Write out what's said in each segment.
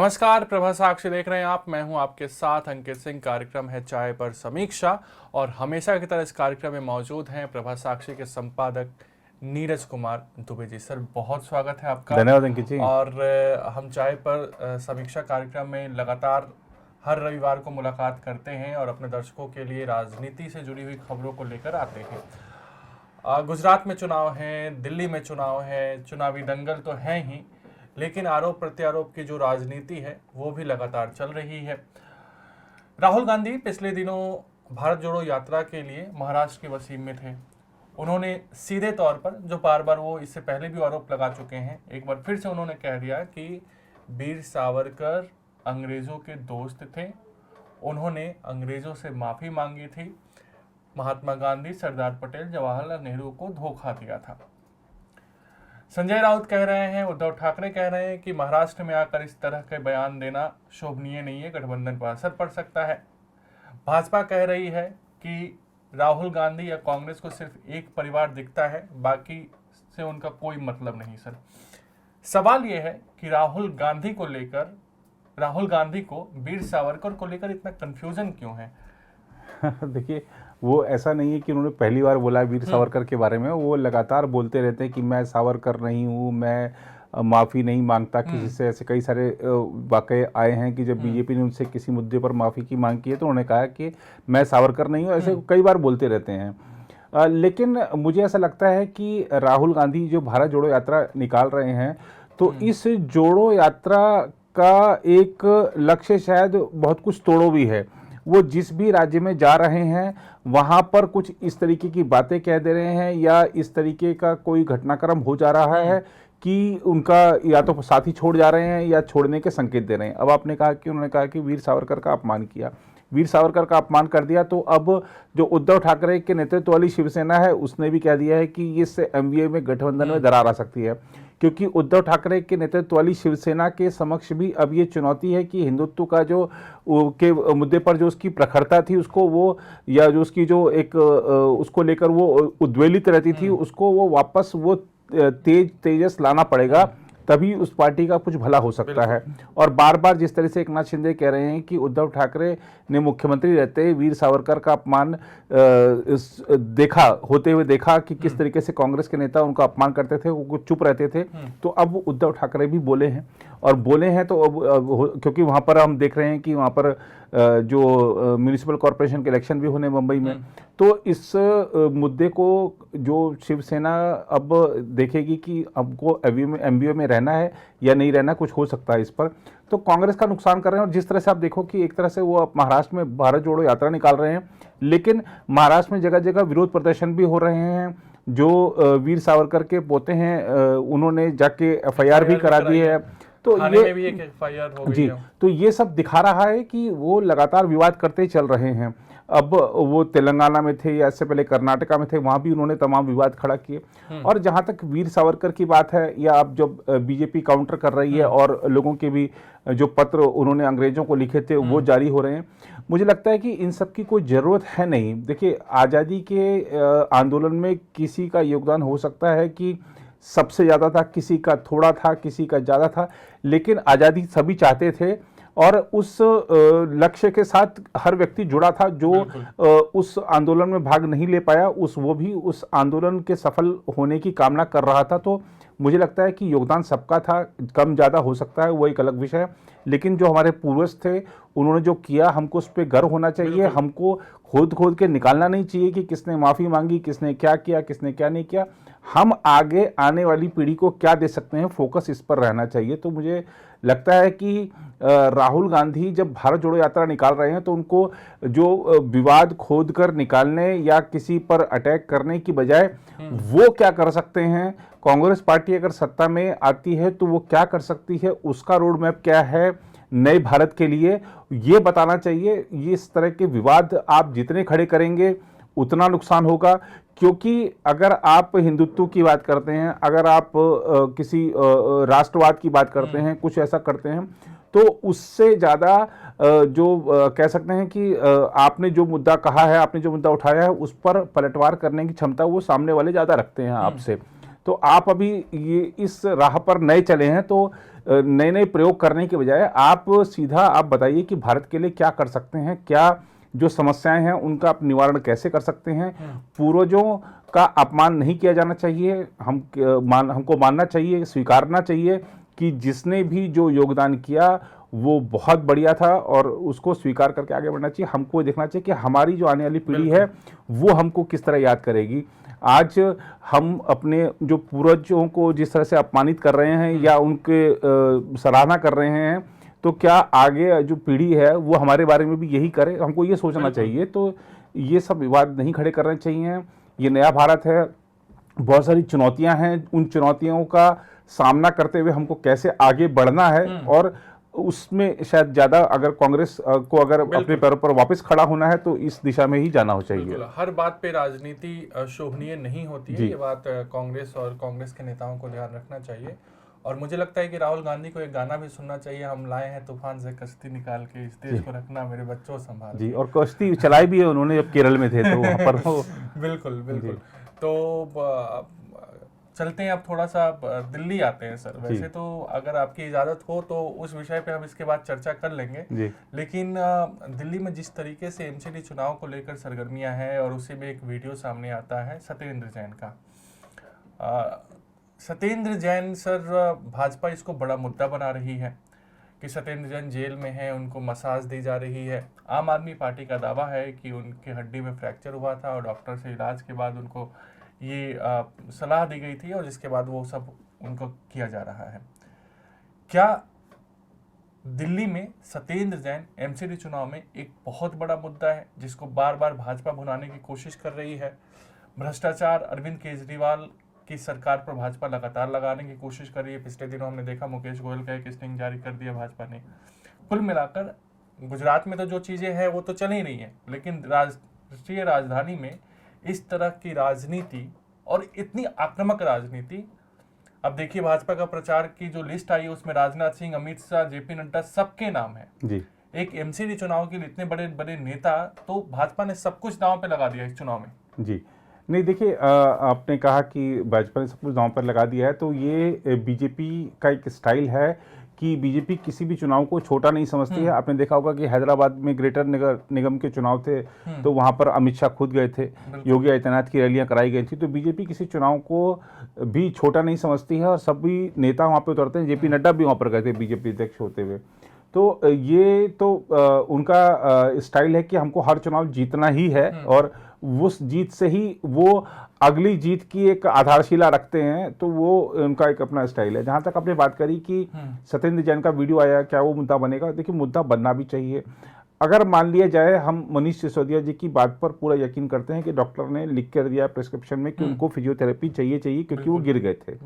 नमस्कार, प्रभा साक्षी देख रहे हैं आप। मैं हूं आपके साथ अंकित सिंह। कार्यक्रम है चाय पर समीक्षा और हमेशा की तरह इस कार्यक्रम में मौजूद हैं प्रभा साक्षी के संपादक नीरज कुमार दुबे जी। सर, बहुत स्वागत है आपका। धन्यवाद अंकित जी। और हम चाय पर समीक्षा कार्यक्रम में लगातार हर रविवार को मुलाकात करते हैं और अपने दर्शकों के लिए राजनीति से जुड़ी हुई खबरों को लेकर आते हैं। गुजरात में चुनाव हैं, दिल्ली में चुनाव है, चुनावी दंगल तो है ही, लेकिन आरोप प्रत्यारोप की जो राजनीति है वो भी लगातार चल रही है। राहुल गांधी पिछले दिनों भारत जोड़ो यात्रा के लिए महाराष्ट्र के वसीम में थे। उन्होंने सीधे तौर पर, जो बार बार वो इससे पहले भी आरोप लगा चुके हैं, एक बार फिर से उन्होंने कह दिया कि वीर सावरकर अंग्रेजों के दोस्त थे, उन्होंने अंग्रेजों से माफ़ी मांगी थी, महात्मा गांधी, सरदार पटेल, जवाहरलाल नेहरू को धोखा दिया था। संजय राउत कह रहे हैं, उद्धव ठाकरे कह रहे हैं कि महाराष्ट्र में आकर इस तरह के बयान देना शोभनीय नहीं है, गठबंधन पर असर पड़ सकता है। भाजपा कह रही है कि राहुल गांधी या कांग्रेस को सिर्फ एक परिवार दिखता है, बाकी से उनका कोई मतलब नहीं। सर, सवाल यह है कि राहुल गांधी को वीर सावरकर को लेकर इतना कंफ्यूजन क्यों है? देखिए, वो ऐसा नहीं है कि उन्होंने पहली बार बोला वीर सावरकर के बारे में। वो लगातार बोलते रहते हैं कि मैं सावरकर नहीं हूँ, मैं माफ़ी नहीं मांगता किसी से। ऐसे कई सारे वाक़ये आए हैं कि जब बीजेपी ने उनसे किसी मुद्दे पर माफ़ी की मांग की है तो उन्होंने कहा कि मैं सावरकर नहीं हूँ। ऐसे कई बार बोलते रहते हैं। लेकिन मुझे ऐसा लगता है कि राहुल गांधी जो भारत जोड़ो यात्रा निकाल रहे हैं, तो इस जोड़ो यात्रा का एक लक्ष्य शायद बहुत कुछ तोड़ो भी है। वो जिस भी राज्य में जा रहे हैं वहाँ पर कुछ इस तरीके की बातें कह दे रहे हैं या इस तरीके का कोई घटनाक्रम हो जा रहा है कि उनका या तो साथी छोड़ जा रहे हैं या छोड़ने के संकेत दे रहे हैं। अब आपने कहा कि उन्होंने कहा कि वीर सावरकर का अपमान किया, वीर सावरकर का अपमान कर दिया, तो अब जो उद्धव ठाकरे के नेतृत्व वाली शिवसेना है उसने भी कह दिया है कि इससे एमवीए में गठबंधन में दरार आ सकती है, क्योंकि उद्धव ठाकरे के नेतृत्व वाली शिवसेना के समक्ष भी अब ये चुनौती है कि हिंदुत्व का जो के मुद्दे पर जो उसकी प्रखरता थी उसको वो, या जो उसकी जो एक उसको लेकर वो उद्वेलित रहती थी, उसको वो वापस वो तेजस लाना पड़ेगा, तभी उस पार्टी का कुछ भला हो सकता है। और बार बार जिस तरह से एकनाथ शिंदे कह रहे हैं कि उद्धव ठाकरे ने मुख्यमंत्री रहते वीर सावरकर का अपमान होते हुए देखा कि किस तरीके से कांग्रेस के नेता उनका अपमान करते थे, वो चुप रहते थे, तो अब उद्धव ठाकरे भी बोले हैं। और बोले हैं तो अब क्योंकि वहाँ पर हम देख रहे हैं कि वहाँ पर जो म्यूनिसिपल कॉरपोरेशन के इलेक्शन भी होने मुंबई में, तो इस मुद्दे को जो शिवसेना अब देखेगी कि हमको एमवीए में रहना है या नहीं रहना, कुछ हो सकता है इस पर, तो कांग्रेस का नुकसान कर रहे हैं। और जिस तरह से आप देखो कि एक तरह से वो महाराष्ट्र में भारत जोड़ो यात्रा निकाल रहे हैं, लेकिन महाराष्ट्र में जगह जगह विरोध प्रदर्शन भी हो रहे हैं। जो वीर सावरकर के पोते हैं उन्होंने जाके एफआईआर भी करा दी है, तो ये में भी एक एफआईआर हो गई जी, तो ये सब दिखा रहा है कि वो लगातार विवाद करते ही चल रहे हैं। अब वो तेलंगाना में थे या इससे पहले कर्नाटका में थे, वहाँ भी उन्होंने तमाम विवाद खड़ा किए। और जहाँ तक वीर सावरकर की बात है, या अब जब बीजेपी काउंटर कर रही है और लोगों के भी जो पत्र उन्होंने अंग्रेजों को लिखे थे वो जारी हो रहे हैं, मुझे लगता है कि इन सब की कोई ज़रूरत है नहीं। देखिए, आज़ादी के आंदोलन में किसी का योगदान हो सकता है कि सबसे ज़्यादा था, किसी का थोड़ा था, किसी का ज़्यादा था, लेकिन आज़ादी सभी चाहते थे और उस लक्ष्य के साथ हर व्यक्ति जुड़ा था। जो उस आंदोलन में भाग नहीं ले पाया, वो भी उस आंदोलन के सफल होने की कामना कर रहा था। तो मुझे लगता है कि योगदान सबका था, कम ज़्यादा हो सकता है, वो एक अलग विषय है, लेकिन जो हमारे पूर्वज थे उन्होंने जो किया हमको उस पर गर्व होना चाहिए। हमको खोद के निकालना नहीं चाहिए कि किसने माफ़ी मांगी, किसने क्या किया, किसने क्या नहीं किया। हम आगे आने वाली पीढ़ी को क्या दे सकते हैं, फोकस इस पर रहना चाहिए। तो मुझे लगता है कि राहुल गांधी जब भारत जोड़ो यात्रा निकाल रहे हैं तो उनको जो विवाद खोद कर निकालने या किसी पर अटैक करने की बजाय वो क्या कर सकते हैं, कांग्रेस पार्टी अगर सत्ता में आती है तो वो क्या कर सकती है, उसका रोड मैप क्या है नए भारत के लिए, ये बताना चाहिए। ये इस तरह के विवाद आप जितने खड़े करेंगे उतना नुकसान होगा, क्योंकि अगर आप हिंदुत्व की बात करते हैं, अगर आप किसी राष्ट्रवाद की बात करते हैं, कुछ ऐसा करते हैं, तो उससे ज़्यादा जो कह सकते हैं कि आपने जो मुद्दा कहा है, आपने जो मुद्दा उठाया है, उस पर पलटवार करने की क्षमता वो सामने वाले ज़्यादा रखते हैं आपसे। तो आप अभी ये इस राह पर नए चले हैं, तो नए नए प्रयोग करने के बजाय आप सीधा आप बताइए कि भारत के लिए क्या कर सकते हैं, क्या जो समस्याएं हैं उनका आप निवारण कैसे कर सकते हैं। पूर्वजों का अपमान नहीं किया जाना चाहिए, हमको मानना चाहिए, स्वीकारना चाहिए कि जिसने भी जो योगदान किया वो बहुत बढ़िया था और उसको स्वीकार करके आगे बढ़ना चाहिए। हमको देखना चाहिए कि हमारी जो आने वाली पीढ़ी है वो हमको किस तरह याद करेगी। आज हम अपने जो पूर्वजों को जिस तरह से अपमानित कर रहे हैं या उनके सराहना कर रहे हैं, तो क्या आगे जो पीढ़ी है वो हमारे बारे में भी यही करे, हमको ये सोचना चाहिए। तो ये सब विवाद नहीं खड़े करने चाहिए। ये नया भारत है, बहुत सारी चुनौतियां हैं, उन चुनौतियों का सामना करते हुए हमको कैसे आगे बढ़ना है, और उसमें शायद ज़्यादा अगर कांग्रेस को अगर अपने पैरों पर वापस खड़ा होना है तो इस दिशा में ही जाना हो चाहिए। हर बात पे राजनीति शोभनीय नहीं होती है, ये बात कांग्रेस और कांग्रेस के नेताओं को ध्यान रखना चाहिए। और मुझे लगता है कि राहुल गांधी को एक गाना भी सुनना चाहिए, हम लाए हैं तूफान से कश्ती निकाल के, इस देश को रखना मेरे बच्चों संभाल जी। और कश्ती चलाई भी है उन्होंने जब केरल में थे तो वहाँ पर बिल्कुल बिल्कुल। तो चलते हैं अब थोड़ा सा दिल्ली आते हैं सर। वैसे तो अगर आपकी इजाज़त हो तो उस विषय पे हम इसके बाद चर्चा कर लेंगे जी। लेकिन दिल्ली में जिस तरीके से एमसीडी चुनाव को लेकर सरगर्मियां हैं और उसी में एक वीडियो सामने आता है सत्येंद्र जैन का। सत्येंद्र जैन सर, भाजपा इसको बड़ा मुद्दा बना रही है कि सत्येंद्र जैन जेल में हैं, उनको मसाज दी जा रही है। आम आदमी पार्टी का दावा है कि उनके हड्डी में फ्रैक्चर हुआ था और डॉक्टर से इलाज के बाद उनको ये सलाह दी गई थी और जिसके बाद वो सब उनको किया जा रहा है। क्या दिल्ली में सत्येंद्र जैन एमसीडी चुनाव में एक बहुत बड़ा मुद्दा है जिसको बार बार भाजपा भुनाने की कोशिश कर रही है? भ्रष्टाचार अरविंद केजरीवाल की सरकार पर भाजपा लगातार लगाने की कोशिश कर रही है। पिछले दिनों हमने देखा मुकेश गोयल का एक स्टिंग जारी कर दिया भाजपा ने। कुल मिलाकर गुजरात में तो जो चीज़ें हैं वो तो चल ही रही हैं, लेकिन राष्ट्रीय राजधानी में इस तरह की राजनीति और इतनी आक्रामक राजनीति, अब देखिए भाजपा का प्रचार की जो लिस्ट आई है उसमें राजनाथ सिंह, अमित शाह, जेपी नड्डा सबके नाम है जी। एक एमसीडी चुनाव के लिए इतने बड़े बड़े नेता, तो भाजपा ने सब कुछ दांव पे लगा दिया इस चुनाव में। जी नहीं, देखिए आपने कहा कि भाजपा ने सब कुछ दांव पर लगा दिया है, तो ये बीजेपी का एक स्टाइल है कि बीजेपी किसी भी चुनाव को छोटा नहीं समझती है। आपने देखा होगा कि हैदराबाद में ग्रेटर निगम के चुनाव थे तो वहां पर अमित शाह खुद गए थे, योगी आदित्यनाथ की रैलियां कराई गई थी। तो बीजेपी किसी चुनाव को भी छोटा नहीं समझती है और सभी नेता वहां पे उतरते हैं। जेपी नड्डा भी वहां पर गए थे बीजेपी अध्यक्ष होते हुए। तो ये तो उनका स्टाइल है कि हमको हर चुनाव जीतना ही है और उस जीत से ही वो अगली जीत की एक आधारशिला रखते हैं। तो वो उनका एक अपना स्टाइल है। जहाँ तक आपने बात करी कि सत्येंद्र जैन का वीडियो आया, क्या वो मुद्दा बनेगा? देखिए, मुद्दा बनना भी चाहिए। अगर मान लिया जाए, हम मनीष सिसोदिया जी की बात पर पूरा यकीन करते हैं कि डॉक्टर ने लिख कर दिया प्रिस्क्रिप्शन में कि उनको फिजियोथेरेपी चाहिए क्योंकि वो गिर गए थे।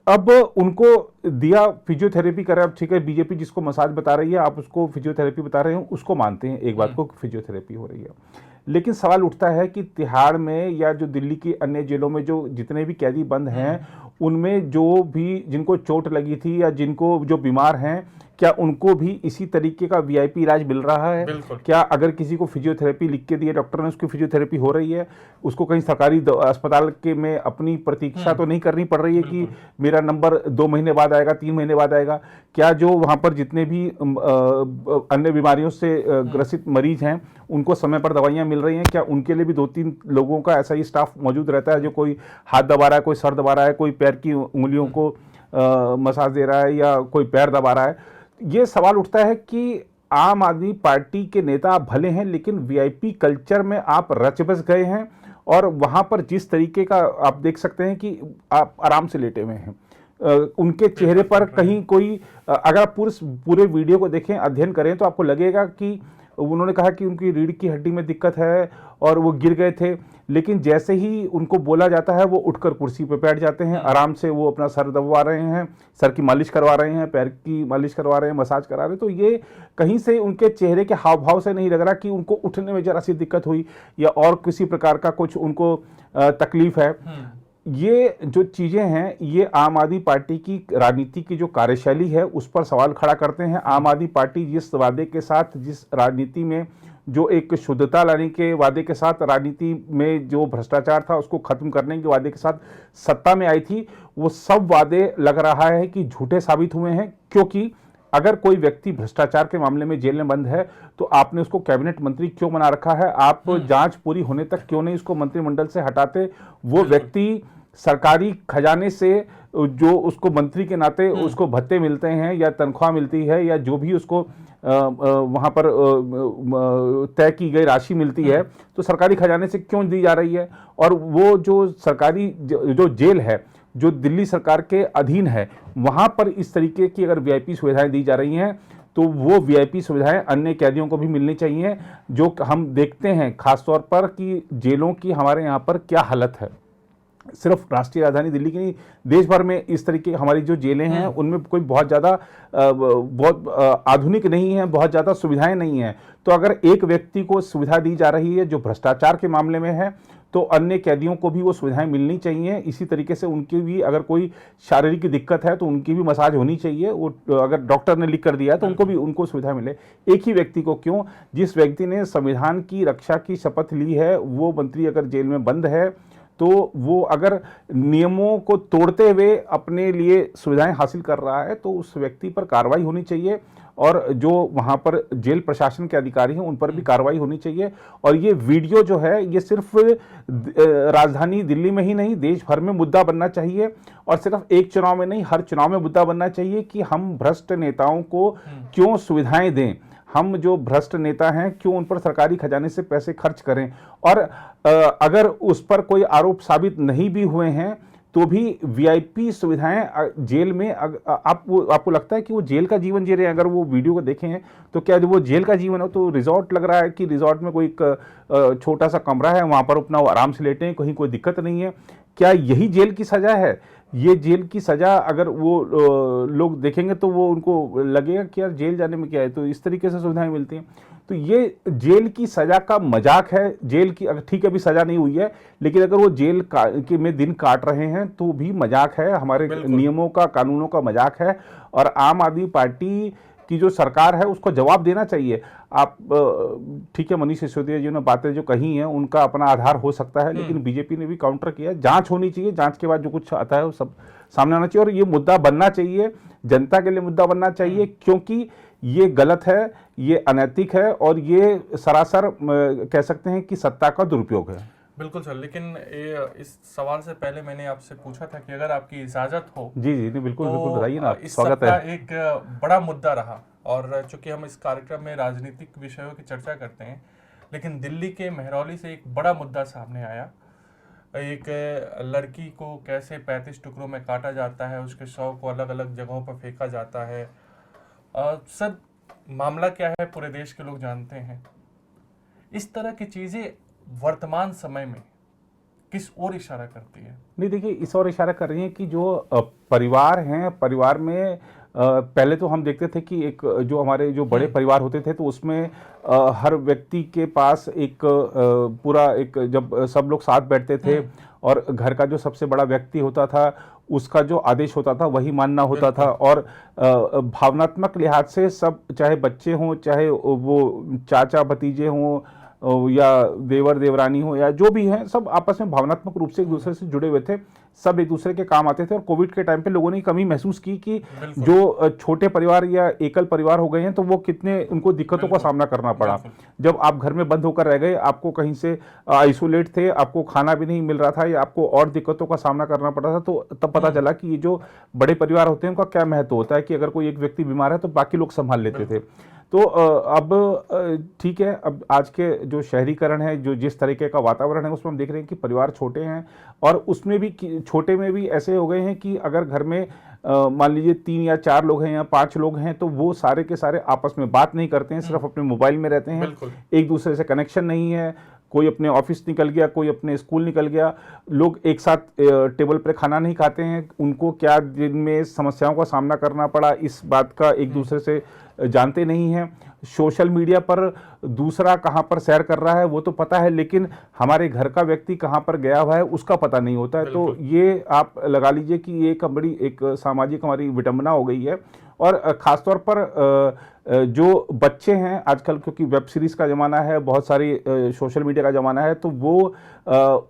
अब उनको दिया, फिजियोथेरेपी करें। अब ठीक है, बीजेपी जिसको मसाज बता रही है आप उसको फिजियोथेरेपी बता रहे हो, उसको मानते हैं एक बात को, फिजियोथेरेपी हो रही है। लेकिन सवाल उठता है कि तिहाड़ में या जो दिल्ली की अन्य जेलों में जो जितने भी कैदी बंद हैं, उनमें जो भी जिनको चोट लगी थी या जिनको जो बीमार हैं, क्या उनको भी इसी तरीके का वीआईपी इलाज मिल रहा है? क्या अगर किसी को फिजियोथेरेपी लिख के दिए डॉक्टर ने, उसकी फिजियोथेरेपी हो रही है? उसको कहीं सरकारी अस्पताल के में अपनी प्रतीक्षा तो नहीं करनी पड़ रही है कि मेरा नंबर 2 महीने बाद आएगा, 3 महीने बाद आएगा? क्या जो वहाँ पर जितने भी अन्य बीमारियों से ग्रसित मरीज हैं उनको समय पर दवाइयाँ मिल रही हैं? क्या उनके लिए भी 2-3 लोगों का ऐसा ही स्टाफ मौजूद रहता है जो कोई हाथ दबा रहा है, कोई सर दबा रहा है, कोई पैर की उंगलियों को मसाज दे रहा है या कोई पैर दबा रहा है? ये सवाल उठता है कि आम आदमी पार्टी के नेता आप भले हैं, लेकिन वीआईपी कल्चर में आप रच बस गए हैं और वहाँ पर जिस तरीके का आप देख सकते हैं कि आप आराम से लेटे हुए हैं, उनके चेहरे पर कहीं कोई, अगर आप पूरे वीडियो को देखें, अध्ययन करें, तो आपको लगेगा कि उन्होंने कहा कि उनकी रीढ़ की हड्डी में दिक्कत है और वो गिर गए थे, लेकिन जैसे ही उनको बोला जाता है वो उठकर कुर्सी पर बैठ जाते हैं, आराम से वो अपना सर दबवा रहे हैं, सर की मालिश करवा रहे हैं, पैर की मालिश करवा रहे हैं, मसाज करा रहे हैं। तो ये कहीं से उनके चेहरे के हाव भाव से नहीं लग रहा कि उनको उठने में जरा सी दिक्कत हुई या और किसी प्रकार का कुछ उनको तकलीफ है। ये जो चीज़ें हैं, ये आम आदमी पार्टी की राजनीति की जो कार्यशैली है उस पर सवाल खड़ा करते हैं। आम आदमी पार्टी जिस वादे के साथ, जिस राजनीति में जो एक शुद्धता लाने के वादे के साथ, राजनीति में जो भ्रष्टाचार था उसको खत्म करने के वादे के साथ सत्ता में आई थी, वो सब वादे लग रहा है कि झूठे साबित हुए हैं। क्योंकि अगर कोई व्यक्ति भ्रष्टाचार के मामले में जेल में बंद है तो आपने उसको कैबिनेट मंत्री क्यों बना रखा है? आप जांच पूरी होने तक क्यों नहीं उसको मंत्रिमंडल से हटाते? वो व्यक्ति सरकारी खजाने से जो उसको मंत्री के नाते उसको भत्ते मिलते हैं या तनख्वाह मिलती है या जो भी उसको वहां पर तय की गई राशि मिलती है, तो सरकारी खजाने से क्यों दी जा रही है? और वो जो सरकारी जो जेल है जो दिल्ली सरकार के अधीन है, वहां पर इस तरीके की अगर वीआईपी सुविधाएं दी जा रही हैं तो वो वीआईपी सुविधाएं अन्य कैदियों को भी मिलनी चाहिए। जो हम देखते हैं खासतौर पर कि जेलों की हमारे यहाँ पर क्या हालत है, सिर्फ राष्ट्रीय राजधानी दिल्ली की नहीं, देश भर में इस तरीके हमारी जो जेलें हैं उनमें कोई बहुत ज़्यादा आधुनिक नहीं है, बहुत ज़्यादा सुविधाएं नहीं हैं। तो अगर एक व्यक्ति को सुविधा दी जा रही है जो भ्रष्टाचार के मामले में है, तो अन्य कैदियों को भी वो सुविधाएं मिलनी चाहिए। इसी तरीके से उनकी भी अगर कोई शारीरिक दिक्कत है तो उनकी भी मसाज होनी चाहिए। वो अगर डॉक्टर ने लिख कर दिया है तो उनको सुविधा मिले। एक ही व्यक्ति को क्यों? जिस व्यक्ति ने संविधान की रक्षा की शपथ ली है वो मंत्री अगर जेल में बंद है तो वो अगर नियमों को तोड़ते हुए अपने लिए सुविधाएं हासिल कर रहा है तो उस व्यक्ति पर कार्रवाई होनी चाहिए, और जो वहां पर जेल प्रशासन के अधिकारी हैं उन पर भी कार्रवाई होनी चाहिए। और ये वीडियो जो है ये सिर्फ राजधानी दिल्ली में ही नहीं, देश भर में मुद्दा बनना चाहिए। और सिर्फ एक चुनाव में नहीं, हर चुनाव में मुद्दा बनना चाहिए कि हम भ्रष्ट नेताओं को क्यों सुविधाएं दें, हम जो भ्रष्ट नेता हैं क्यों उन पर सरकारी खजाने से पैसे खर्च करें। और अगर उस पर कोई आरोप साबित नहीं भी हुए हैं तो भी वीआईपी सुविधाएं जेल में आपको लगता है कि वो जेल का जीवन जी रहे हैं? अगर वो वीडियो को देखें तो क्या वो जेल का जीवन हो? तो रिजॉर्ट लग रहा है कि रिजॉर्ट में कोई छोटा सा कमरा है, वहां पर अपना आराम से लेटे हैं, कहीं कोई दिक्कत नहीं है। क्या यही जेल की सजा है? ये जेल की सजा अगर वो लोग देखेंगे तो वो उनको लगेगा कि यार जेल जाने में क्या है। तो इस तरीके से सुविधाएं मिलती हैं। तो ये जेल की सजा का मजाक है। जेल की अगर ठीक है अभी सजा नहीं हुई है, लेकिन अगर वो जेल के में दिन काट रहे हैं तो भी मजाक है, हमारे नियमों का, कानूनों का मजाक है। और आम आदमी पार्टी की जो सरकार है उसको जवाब देना चाहिए। आप ठीक है, मनीष सिसोदिया जी ने बातें जो कही हैं उनका अपना आधार हो सकता है, लेकिन बीजेपी ने भी काउंटर किया। जांच होनी चाहिए, जांच के बाद जो कुछ आता है वो सब सामने आना चाहिए। और ये मुद्दा बनना चाहिए, जनता के लिए मुद्दा बनना चाहिए, क्योंकि ये गलत है, ये अनैतिक है और ये सरासर कह सकते हैं कि सत्ता का दुरुपयोग है। बिल्कुल सर, लेकिन इस सवाल से पहले मैंने आपसे पूछा था कि अगर आपकी इजाजत हो। जी जी नहीं, बिल्कुल तो बिल्कुल बताइए ना, इस स्वागत है। एक बड़ा मुद्दा रहा, और चूंकि हम इस कार्यक्रम में राजनीतिक विषयों की चर्चा करते हैं, लेकिन दिल्ली के मेहरौली से एक बड़ा मुद्दा सामने आया। एक लड़की को कैसे 35 टुकड़ों में काटा जाता है, उसके शव को अलग अलग जगहों पर फेंका जाता है। सर, मामला क्या है पूरे देश के लोग जानते हैं। इस तरह की चीजें वर्तमान समय में किस ओर इशारा करती है? नहीं, देखिए इस ओर इशारा कर रही है कि जो परिवार हैं, परिवार में पहले तो हम देखते थे कि एक जो हमारे जो बड़े परिवार होते थे तो उसमें हर व्यक्ति के पास एक पूरा एक, जब सब लोग साथ बैठते थे और घर का जो सबसे बड़ा व्यक्ति होता था उसका जो आदेश होता था वही मानना होता था। और भावनात्मक लिहाज से सब, चाहे बच्चे हों, चाहे वो चाचा भतीजे हों या देवर देवरानी हो या जो भी हैं, सब आपस में भावनात्मक रूप से एक दूसरे से जुड़े हुए थे, सब एक दूसरे के काम आते थे। और कोविड के टाइम पे लोगों ने कमी महसूस की कि जो छोटे परिवार या एकल परिवार हो गए हैं तो वो कितने उनको दिक्कतों का सामना करना पड़ा। जब आप घर में बंद होकर रह गए, आपको कहीं से आइसोलेट थे, आपको खाना भी नहीं मिल रहा था या आपको और दिक्कतों का सामना करना पड़ा था, तो तब पता चला कि ये जो बड़े परिवार होते हैं उनका क्या महत्व होता है कि अगर कोई एक व्यक्ति बीमार है तो बाकी लोग संभाल लेते थे। तो अब ठीक है, अब आज के जो शहरीकरण है, जो जिस तरीके का वातावरण है, उसमें हम देख रहे हैं कि परिवार छोटे हैं और उसमें भी छोटे में भी ऐसे हो गए हैं कि अगर घर में मान लीजिए 3 या 4 लोग हैं या 5 लोग हैं तो वो सारे के सारे आपस में बात नहीं करते हैं, सिर्फ अपने मोबाइल में रहते हैं, एक दूसरे से कनेक्शन नहीं है। कोई अपने ऑफिस निकल गया, कोई अपने स्कूल निकल गया, लोग एक साथ टेबल पर खाना नहीं खाते हैं। उनको क्या दिन में समस्याओं का सामना करना पड़ा, इस बात का एक दूसरे से जानते नहीं हैं। सोशल मीडिया पर दूसरा कहाँ पर सैर कर रहा है वो तो पता है, लेकिन हमारे घर का व्यक्ति कहाँ पर गया हुआ है उसका पता नहीं होता है। तो ये आप लगा लीजिए कि ये एक बड़ी एक सामाजिक हमारी विडंबना हो गई है। और ख़ासतौर पर जो बच्चे हैं आजकल, क्योंकि वेब सीरीज़ का ज़माना है, बहुत सारी सोशल मीडिया का ज़माना है, तो वो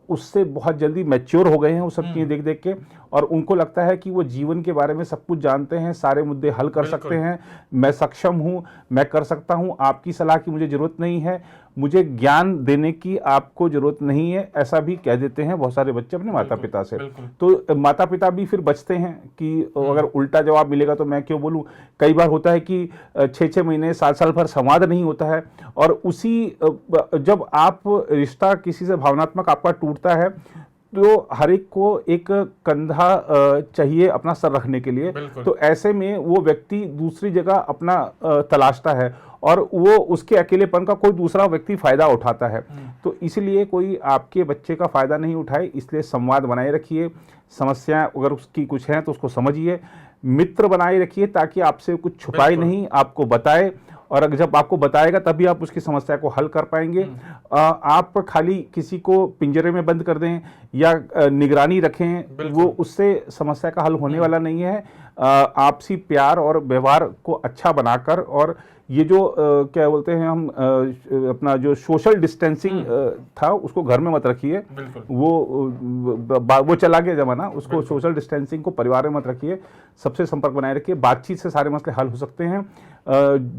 उससे बहुत जल्दी मैच्योर हो गए हैं वो सब चीज़ें देख देख के, और उनको लगता है कि वो जीवन के बारे में सब कुछ जानते हैं, सारे मुद्दे हल कर सकते हैं, मैं सक्षम हूँ, मैं कर सकता हूँ, आपकी सलाह की मुझे ज़रूरत नहीं है, मुझे ज्ञान देने की आपको ज़रूरत नहीं है, ऐसा भी कह देते हैं बहुत सारे बच्चे अपने माता पिता से। तो माता पिता भी फिर बचते हैं कि अगर उल्टा जवाब मिलेगा तो मैं क्यों बोलूँ। कई बार होता है कि 6-6 महीने, साल भर संवाद नहीं होता है, और उसी जब आप रिश्ता किसी से भावनात्मक आपका टूटता है तो हर एक को एक कंधा चाहिए अपना सर रखने के लिए, तो ऐसे में वो व्यक्ति दूसरी जगह अपना तलाशता है, और वो उसके अकेलेपन का कोई दूसरा व्यक्ति फायदा उठाता है। तो इसलिए कोई आपके बच्चे का फायदा नहीं उठाए, इसलिए संवाद बनाए रखिए, समस्या अगर उसकी कुछ है तो उसको समझिए, मित्र बनाए रखिए ताकि आपसे कुछ छुपाए नहीं, आपको बताए, और अगर जब आपको बताएगा तभी आप उसकी समस्या को हल कर पाएंगे। आप खाली किसी को पिंजरे में बंद कर दें या निगरानी रखें, वो उससे समस्या का हल होने वाला नहीं है। आपसी प्यार और व्यवहार को अच्छा बनाकर, और ये जो क्या बोलते हैं हम अपना जो सोशल डिस्टेंसिंग था उसको घर में मत रखिए, वो चला गया जमाना, उसको सोशल डिस्टेंसिंग को परिवार में मत रखिए, सबसे संपर्क बनाए रखिए, बातचीत से सारे मसले हल हो सकते हैं।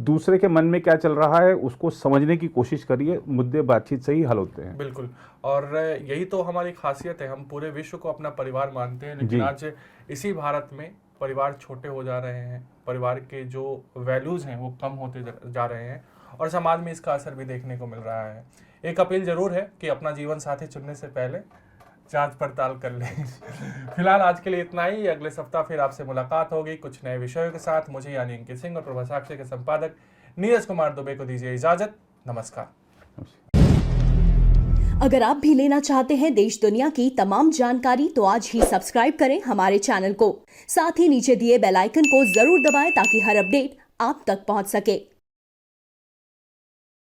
दूसरे के मन में क्या चल रहा है उसको समझने की कोशिश करिए, मुद्दे बातचीत से ही हल होते हैं। बिल्कुल, और यही तो हमारी खासियत है, हम पूरे विश्व को अपना परिवार मानते हैं, लेकिन आज इसी भारत में परिवार छोटे हो जा रहे हैं, परिवार के जो वैल्यूज़ हैं वो कम होते जा रहे हैं, और समाज में इसका असर भी देखने को मिल रहा है। एक अपील ज़रूर है कि अपना जीवन साथी चुनने से पहले जांच पड़ताल कर लें। फिलहाल आज के लिए इतना ही, अगले सप्ताह फिर आपसे मुलाकात होगी कुछ नए विषयों के साथ। मुझे यानी अंकित सिंह और प्रभा साक्षी के संपादक नीरज कुमार दुबे को दीजिए इजाज़त। नमस्कार। अगर आप भी लेना चाहते हैं देश दुनिया की तमाम जानकारी तो आज ही सब्सक्राइब करें हमारे चैनल को, साथ ही नीचे दिए बेल आइकन को जरूर दबाएं ताकि हर अपडेट आप तक पहुंच सके।